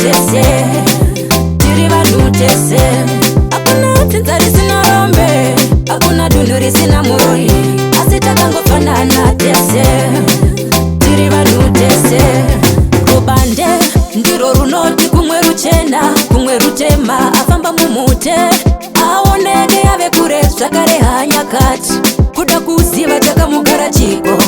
tese, tiri vanhu tese. Hakuna tsinza risina rombe, hakuna dunhu risina muroyi, asi takangofanana tese, tiri vanhu tese. Rubande ndiro runoti kumwe ruchena kumwe rutema, afamba mumute aoneke ave kure zvakare hanyakati, kuda kuziva chakamugara chiko,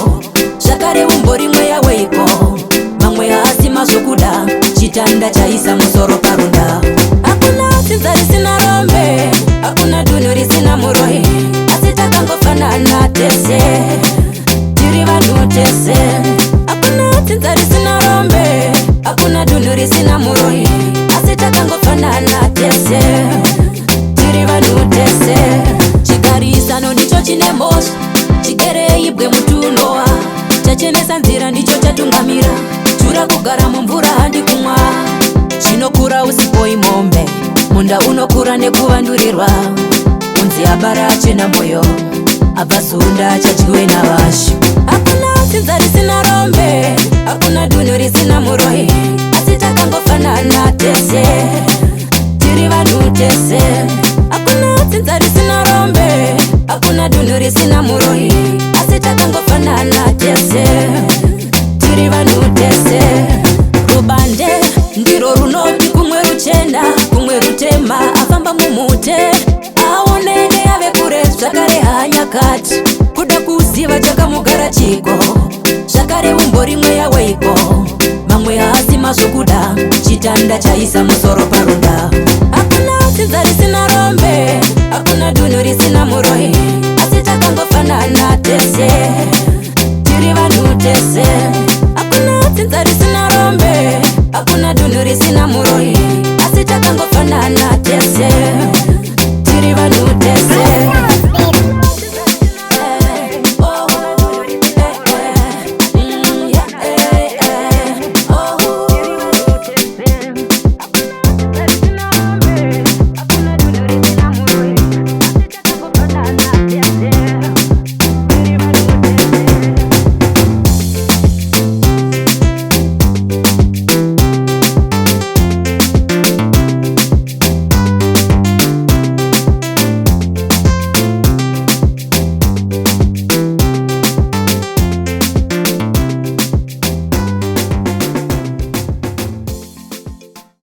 zvakare umbo rimwe yaweiko, mamwe haasi mazvokuda, chitanda chaisa musoro parunda. Hakuna tsinza risina rombe, hakuna dunhu risina muroyi, asi takangofanana tese, tiri vanhu tese. Hakuna tsinza risina rombe, hakuna dunhu risina muroyi, asi takangofanana tese, tiri vanhu tese. Chigarisano ndicho chine mhosva, chigere ibwe mutunowa, chachenesa nzira ndicho chatungamira, tura kugara mumvura handi kumwa. Chinokura usipoi mombe, munda unokura nekuvandurirwa, unzi abara achena moyo, abva sunda chadyiwe navashi. Hakuna tsinza risina rombe, hakuna dunhu risina muroyi, asi takangofanana tese, tiri vanhu tese. Hakuna tsinza risina rombe, hakuna dunhu risina muroyi, asi takangofanana tese, tiri vanhu tese. Rubande ndiro runoti kumwe ruchena kumwe rutema, afamba mumute aoneke ave kure zvakare hanyakati, kuda kuziva chakamugara chiko, zvakare umbo rimwe yaweiko, mamwe haasi mazvokuda, chitanda chaisa musoro parunda. Hakuna tsinza risina rombe, hakuna dunhu risina muroyi, asi takangofanana tese, tiri vanhu tese. Hakuna tsinza risina rombe, hakuna dunhu risina muroyi,